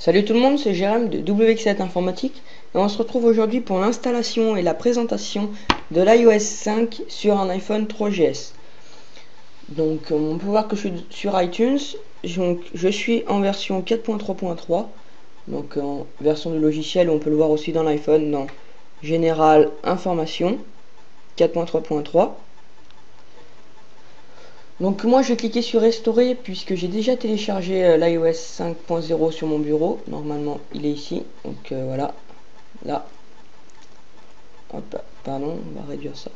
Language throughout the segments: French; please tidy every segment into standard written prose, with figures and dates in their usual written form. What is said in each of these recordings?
Salut tout le monde, c'est Jérém de WX7 Informatique et on se retrouve aujourd'hui pour l'installation et la présentation de l'iOS 5 sur un iPhone 3GS. Donc on peut voir que je suis sur iTunes, je suis en version 4.3.3, donc en version de logiciel, on peut le voir aussi dans l'iPhone dans Général Information 4.3.3. Donc moi je vais cliquer sur restaurer puisque j'ai déjà téléchargé l'iOS 5.0 sur mon bureau. Normalement il est ici. Donc voilà. Là. Hop, pardon, on va réduire ça.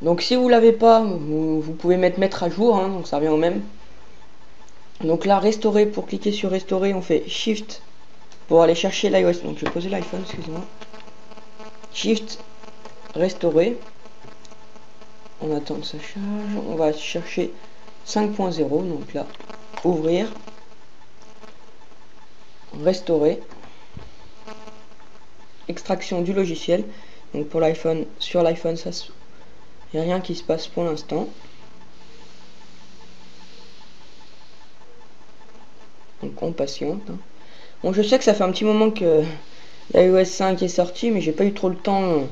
Donc si vous l'avez pas, vous pouvez mettre à jour, hein, donc ça revient au même. Donc là restaurer, pour cliquer sur restaurer, on fait Shift pour aller chercher l'iOS. Donc je vais poser l'iPhone, excusez-moi. Shift, restaurer. On attend que ça charge. On va chercher 5.0, donc là, ouvrir, restaurer, extraction du logiciel. Donc pour l'iPhone, sur l'iPhone, ça, il n'y a rien qui se passe pour l'instant. Donc on patiente. Bon, je sais que ça fait un petit moment que l'iOS 5 est sorti, mais j'ai pas eu trop le temps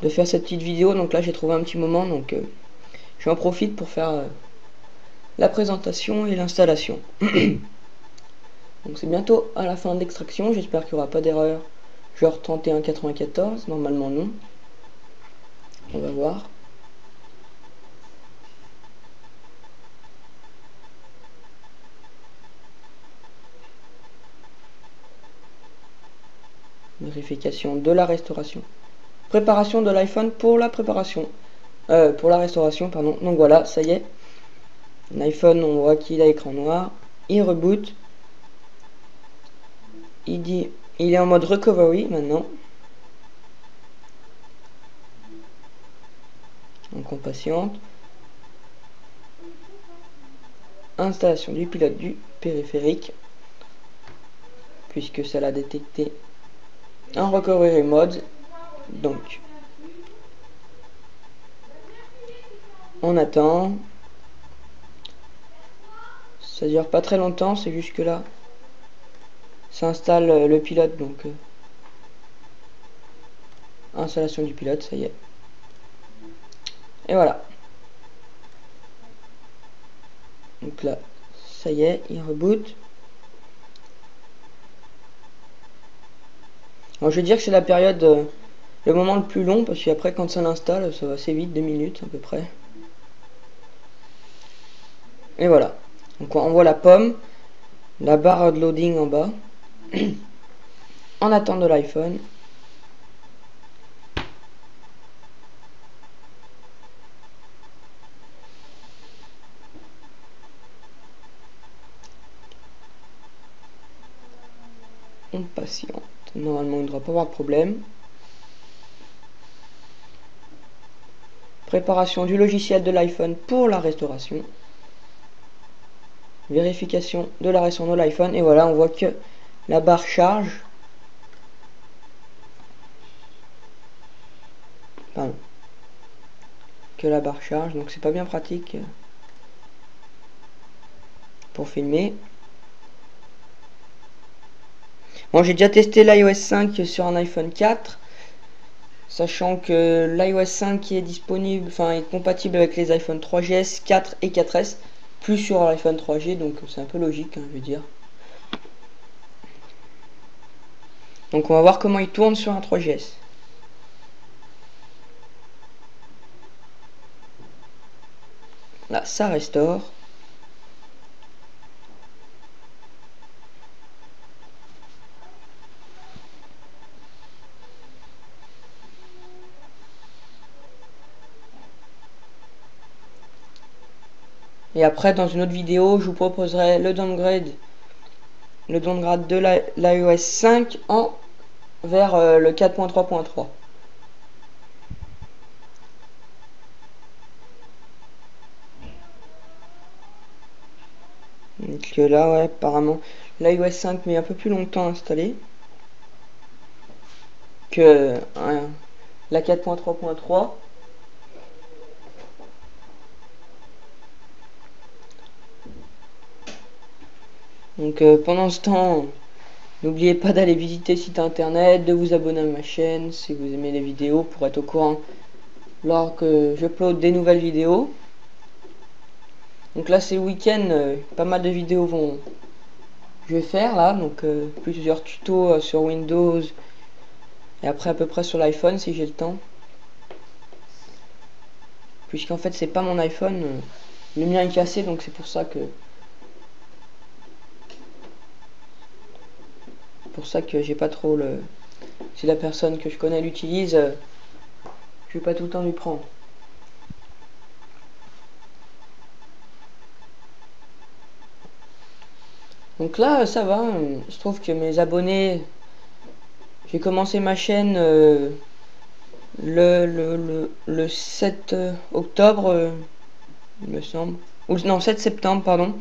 de faire cette petite vidéo. Donc là, j'ai trouvé un petit moment, donc j'en profite pour faire la présentation et l'installation. Donc c'est bientôt à la fin d'extraction. J'espère qu'il n'y aura pas d'erreur. Genre 3194, normalement non. On va voir. Vérification de la restauration. Préparation de l'iPhone pour la préparation. Pour la restauration, pardon. Donc voilà, ça y est. L'iPhone, on voit qu'il a écran noir. Il reboot. Il est en mode recovery maintenant. Donc on patiente. Installation du pilote du périphérique. Puisque ça l'a détecté en recovery mode. Donc on attend. Ça dure pas très longtemps, c'est juste que là ça installe le pilote, donc installation du pilote, ça y est. Et voilà. Donc là, ça y est, il reboot. Alors je vais dire que c'est la période, le moment le plus long, parce qu'après quand ça l'installe, ça va assez vite, 2 minutes à peu près. Et voilà. Donc on voit la pomme, la barre de loading en bas. En attente de l'iPhone. On patiente. Normalement, il ne devrait pas avoir de problème. Préparation du logiciel de l'iPhone pour la restauration. Vérification de la restauration de l'iPhone. Et voilà, on voit que la barre charge. Pardon. Que la barre charge. Donc c'est pas bien pratique pour filmer. Bon, j'ai déjà testé l'iOS 5 sur un iPhone 4. Sachant que l'iOS 5 est disponible, enfin est compatible avec les iPhone 3GS, 4 et 4S, plus sur l'iPhone 3G, donc c'est un peu logique, hein, je veux dire. Donc on va voir comment il tourne sur un 3GS. Là, ça restaure. Et après, dans une autre vidéo, je vous proposerai le downgrade de l'iOS 5 vers le 4.3.3. Donc là, ouais, apparemment, l'iOS 5 met un peu plus longtemps à installer que la 4.3.3. Donc pendant ce temps, n'oubliez pas d'aller visiter le site internet, de vous abonner à ma chaîne si vous aimez les vidéos pour être au courant lors que j'upload des nouvelles vidéos. Donc là c'est le week-end, pas mal de vidéos je vais faire là, donc plusieurs tutos sur Windows et après à peu près sur l'iPhone si j'ai le temps. Puisqu'en fait c'est pas mon iPhone, le mien est cassé, donc c'est pour ça que j'ai pas trop le... Si la personne que je connais l'utilise, je vais pas tout le temps lui prendre. Donc là ça va, je trouve que mes abonnés, j'ai commencé ma chaîne le 7 octobre, il me semble, ou non 7 septembre pardon.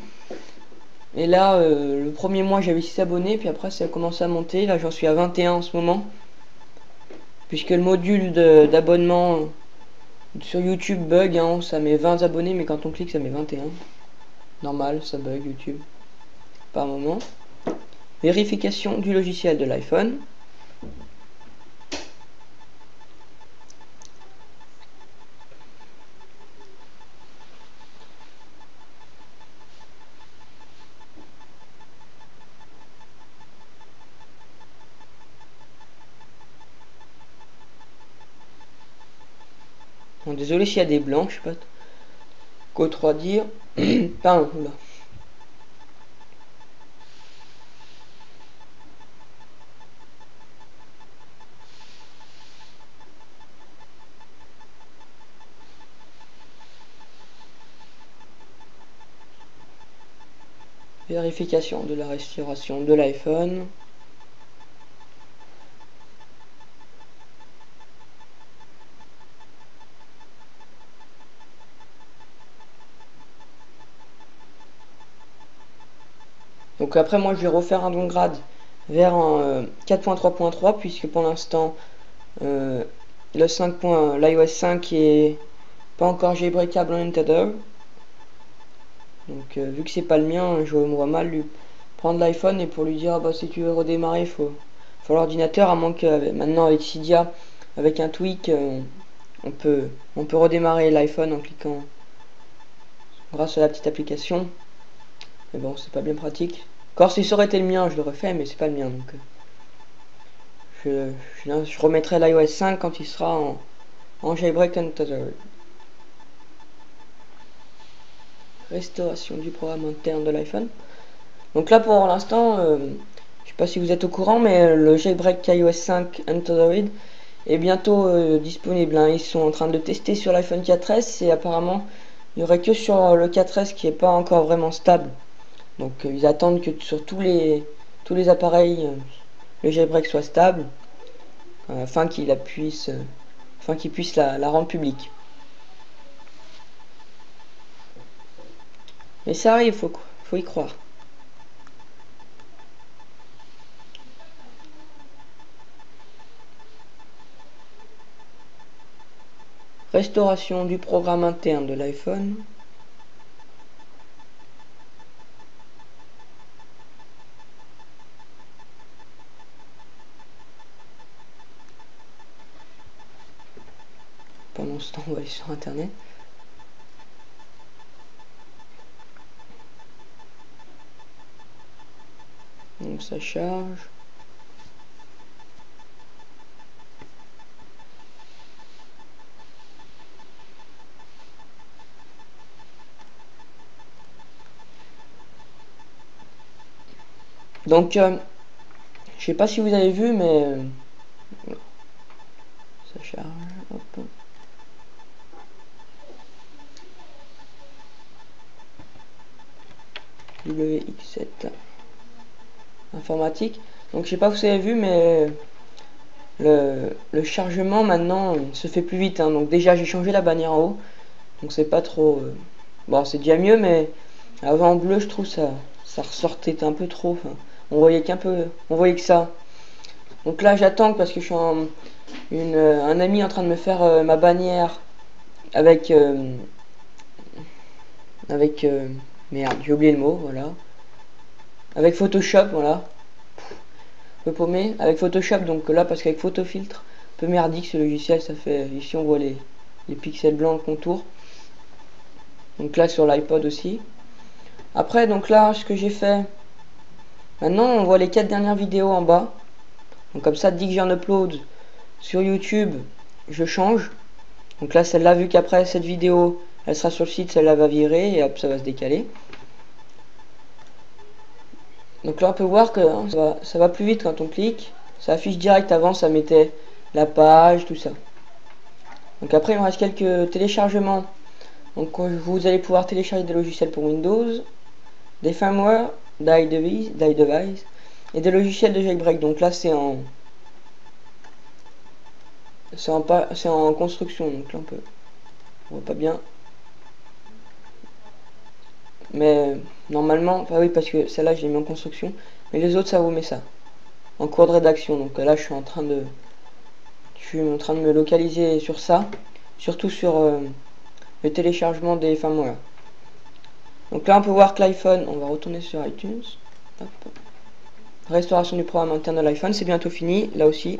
Et là le premier mois j'avais 6 abonnés, puis après ça a commencé à monter, là j'en suis à 21 en ce moment, puisque le module d'abonnement sur YouTube bug, hein, ça met 20 abonnés, mais quand on clique ça met 21. Normal, ça bug YouTube par moment. Vérification du logiciel de l'iPhone. Bon, désolé s'il y a des blancs, je sais pas quoi trop à dire. Pardon, oula. Vérification de la restauration de l'iPhone. Donc après moi je vais refaire un downgrade vers un 4.3.3 puisque pour l'instant l'iOS 5 est pas encore jailbreakable en Tether. Donc vu que c'est pas le mien, je me vois mal lui prendre l'iPhone et pour lui dire bah si tu veux redémarrer faut l'ordinateur, à moins que maintenant avec Cydia, avec un tweak on peut redémarrer l'iPhone en cliquant grâce à la petite application. Mais bon, c'est pas bien pratique. Encore si ça aurait été le mien, je l'aurais fait, mais c'est pas le mien, donc je remettrai l'iOS 5 quand il sera en jailbreak untethered. Restauration du programme interne de l'iPhone. Donc là pour l'instant, je sais pas si vous êtes au courant, mais le jailbreak iOS 5 untethered est bientôt disponible, hein. Ils sont en train de le tester sur l'iPhone 4S et apparemment il n'y aurait que sur le 4S qui est pas encore vraiment stable. Donc ils attendent que sur tous les appareils le jailbreak soit stable afin qu'ils puissent la rendre publique. Mais ça arrive, faut y croire. Restauration du programme interne de l'iPhone. Pendant ce temps, on va aller sur internet. Donc ça charge. Donc je sais pas si vous avez vu, mais ça charge. Hop. WX7 informatique. Donc je sais pas si vous avez vu, mais le chargement maintenant se fait plus vite, hein. Donc déjà j'ai changé la bannière en haut, donc c'est pas trop bon, c'est déjà mieux, mais avant en bleu je trouve ça ressortait un peu trop, enfin, on voyait que ça. Donc là j'attends parce que je suis un ami en train de me faire ma bannière avec merde, j'ai oublié le mot, voilà. avec Photoshop, voilà. Un peu paumé. Avec Photoshop, donc là, parce qu'avec Photofiltre, un peu merdique ce logiciel, ça fait. Ici, on voit les pixels blancs, le contour. Donc là, sur l'iPod aussi. Après, donc là, ce que j'ai fait. Maintenant, on voit les 4 dernières vidéos en bas. Donc comme ça, dès que j'en upload sur YouTube, je change. Donc là, celle-là, vu qu'après cette vidéo, elle sera sur le site, celle-là va virer et hop, ça va se décaler. Donc là, on peut voir que hein, ça va plus vite quand on clique. Ça affiche direct. Avant, ça mettait la page, tout ça. Donc après, il me reste quelques téléchargements. Donc vous allez pouvoir télécharger des logiciels pour Windows, des firmware, d'iDevice et des logiciels de jailbreak. Donc là, c'est en construction. Donc là, on voit pas bien. Mais normalement, bah oui, parce que celle-là, je l'ai mis en construction. Mais les autres, ça vous met ça. En cours de rédaction. Donc là, je suis en train de me localiser sur ça. Surtout sur le téléchargement des firmware. Donc là, on peut voir que l'iPhone, on va retourner sur iTunes. Hop. Restauration du programme interne de l'iPhone, c'est bientôt fini, là aussi.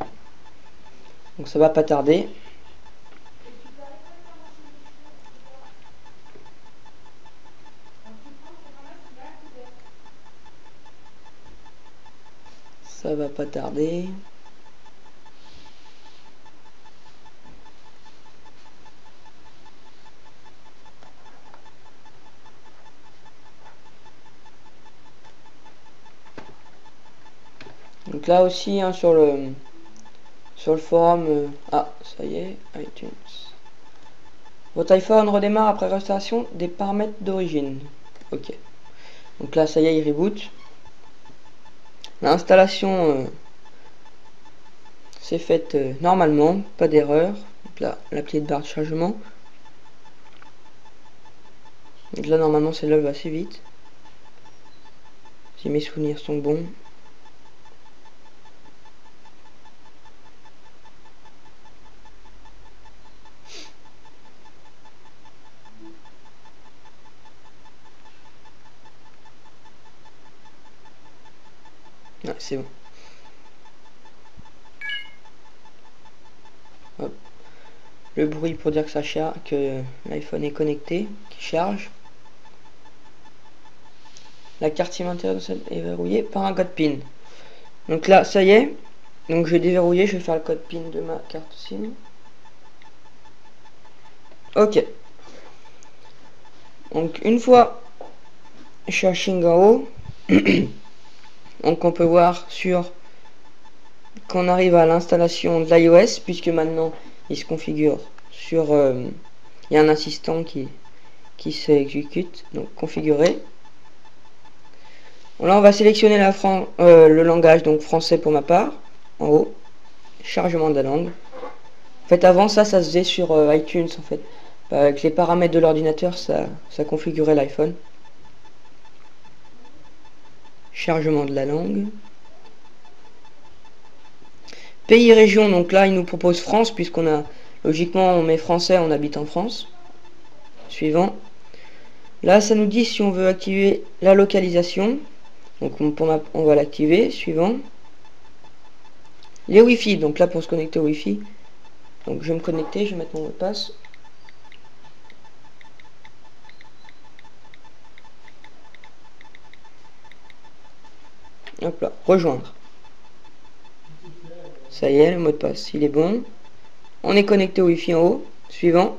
Donc ça va pas tarder. Ça va pas tarder. Donc là aussi, hein, sur le forum, ah, ça y est, iTunes. Votre iPhone redémarre après restauration des paramètres d'origine. Ok. Donc là, ça y est, il reboot. L'installation s'est faite normalement, pas d'erreur. Donc là, la petite barre de chargement. Donc là, normalement, celle-là va assez vite. Si mes souvenirs sont bons. Ah, c'est bon. Hop. Le bruit pour dire que ça charge, que l'iPhone est connecté, qui charge. La carte SIM intérieure est verrouillée par un code PIN. Donc là, ça y est. Donc je vais déverrouiller, je vais faire le code PIN de ma carte SIM. Ok. Donc une fois charging en haut, donc on peut voir sur qu'on arrive à l'installation de l'iOS, puisque maintenant il se configure sur il y a un assistant qui s'exécute, donc configurer. Bon, là on va sélectionner le langage, donc français pour ma part, en haut, chargement de la langue. En fait avant ça se faisait sur iTunes en fait. Avec les paramètres de l'ordinateur, ça configurait l'iPhone. Chargement de la langue. Pays région, donc là il nous propose France, puisqu'on a logiquement on met français, on habite en France. Suivant. Là ça nous dit si on veut activer la localisation. Donc on va l'activer. Suivant. Les Wi-Fi, donc là pour se connecter au Wi-Fi. Donc je vais me connecter, je vais mettre mon mot de passe. Hop là, rejoindre. Ça y est, le mot de passe, il est bon. On est connecté au Wi-Fi en haut. Suivant.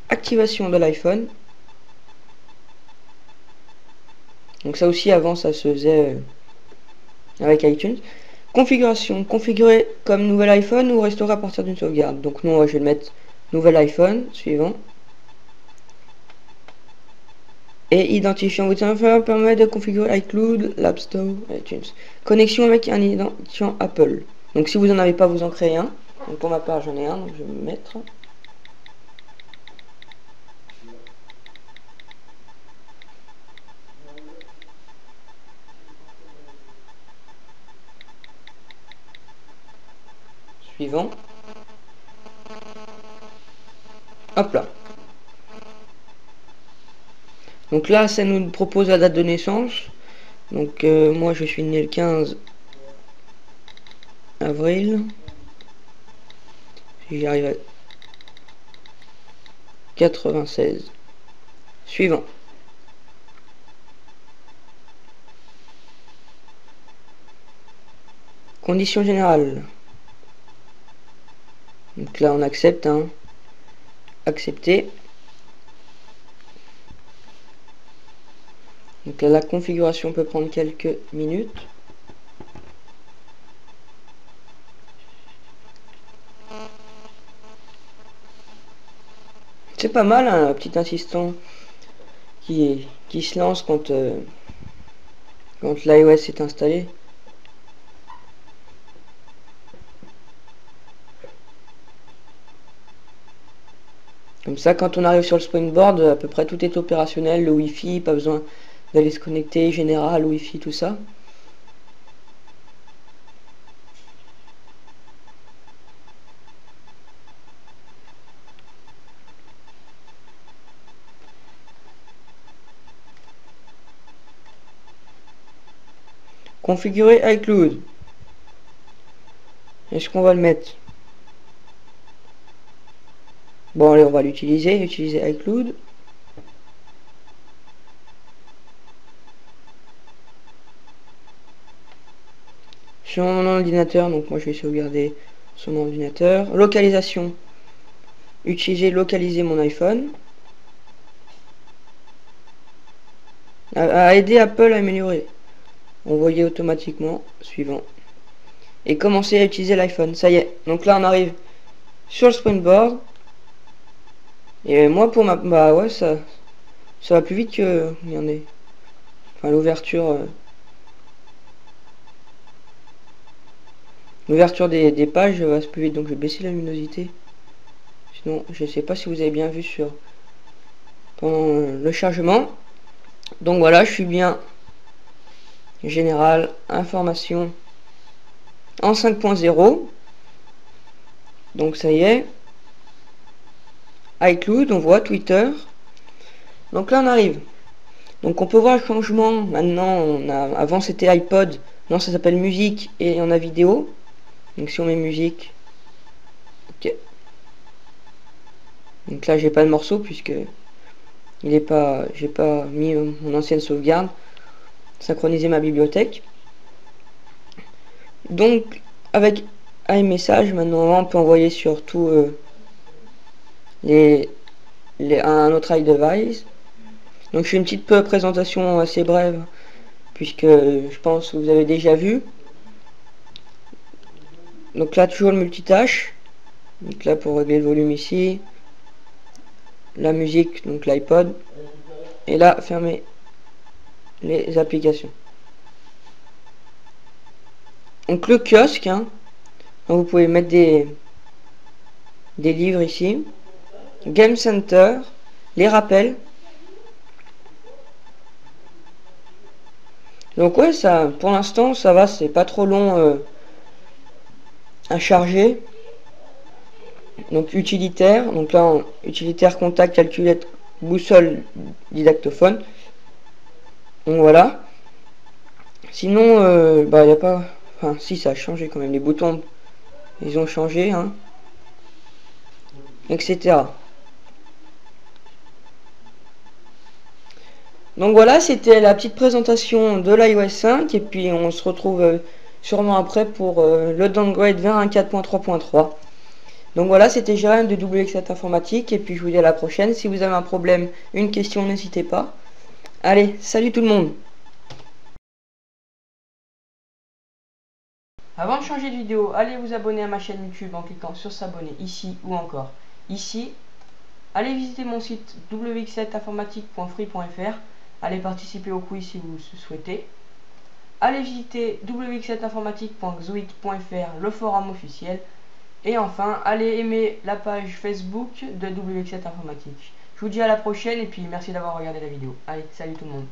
Activation de l'iPhone. Donc ça aussi, avant, ça se faisait avec iTunes. Configuration. Configurer comme nouvel iPhone ou restaurer à partir d'une sauvegarde. Donc nous, je vais le mettre nouvel iPhone. Suivant. Et identifiant votre téléphone permet de configurer iCloud, l'App Store, iTunes. Connexion avec un identifiant Apple. Donc si vous n'en avez pas, vous en créez un. Donc pour ma part, j'en ai un, donc je vais me mettre. Suivant. Hop là. Donc là, ça nous propose la date de naissance. Donc moi je suis né le 15 avril. Si j'arrive à 96. Suivant. Conditions générales. Donc là on accepte, hein. Accepter. Donc là, la configuration peut prendre quelques minutes. C'est pas mal, hein, un petit assistant qui se lance quand l'iOS est installé. Comme ça, quand on arrive sur le Springboard, à peu près tout est opérationnel, le Wi-Fi, pas besoin d'aller se connecter, général, Wi-Fi, tout ça. Configurer iCloud. Est-ce qu'on va le mettre? Bon, allez, on va l'utiliser. Utiliser iCloud. Sur mon ordinateur, donc moi je vais sauvegarder sur mon ordinateur. Localisation. Localiser mon iPhone. À aider Apple à améliorer. Envoyer automatiquement. Suivant. Et commencer à utiliser l'iPhone. Ça y est. Donc là on arrive sur le Springboard. Et moi pour ma... Bah ouais, ça va plus vite que... Il y en est. Enfin l'ouverture... L'ouverture des pages va plus vite. Donc je vais baisser la luminosité. Sinon je sais pas si vous avez bien vu sur... Pendant le chargement. Donc voilà, je suis bien... Général, information... En 5.0. Donc ça y est. iCloud, on voit Twitter. Donc là on arrive. Donc on peut voir le changement. Maintenant, avant c'était iPod. Non, ça s'appelle musique et on a vidéo. Donc si on met musique. Ok. Donc là j'ai pas de morceau puisque j'ai pas mis mon ancienne sauvegarde. Synchroniser ma bibliothèque. Donc avec iMessage maintenant on peut envoyer sur tout un autre iDevice. Donc je fais une petite présentation assez brève puisque je pense que vous avez déjà vu. Donc là toujours le multitâche. Donc là pour régler le volume ici. La musique, donc l'iPod. Et là fermer les applications. Donc le kiosque, hein. Donc, vous pouvez mettre des livres ici. Game Center, les rappels. Donc ouais, ça, pour l'instant, ça va, c'est pas trop long à charger. Donc utilitaire, donc là, utilitaire, contact, calculette, boussole, didactophone. Donc voilà. Sinon, bah il n'y a pas... Enfin, si, ça a changé quand même. Les boutons, ils ont changé, hein. Etc. Donc voilà, c'était la petite présentation de l'iOS 5 et puis on se retrouve sûrement après pour le downgrade vers un 4.3.3. Donc voilà, c'était Jérém de WX7 Informatique et puis je vous dis à la prochaine. Si vous avez un problème, une question, n'hésitez pas. Allez, salut tout le monde. Avant de changer de vidéo, allez vous abonner à ma chaîne YouTube en cliquant sur s'abonner ici ou encore ici. Allez visiter mon site wx7informatique.free.fr. Allez participer au quiz si vous le souhaitez. Allez visiter wx7informatique.xoit.fr, le forum officiel. Et enfin, allez aimer la page Facebook de WX7 Informatique. Je vous dis à la prochaine et puis merci d'avoir regardé la vidéo. Allez, salut tout le monde.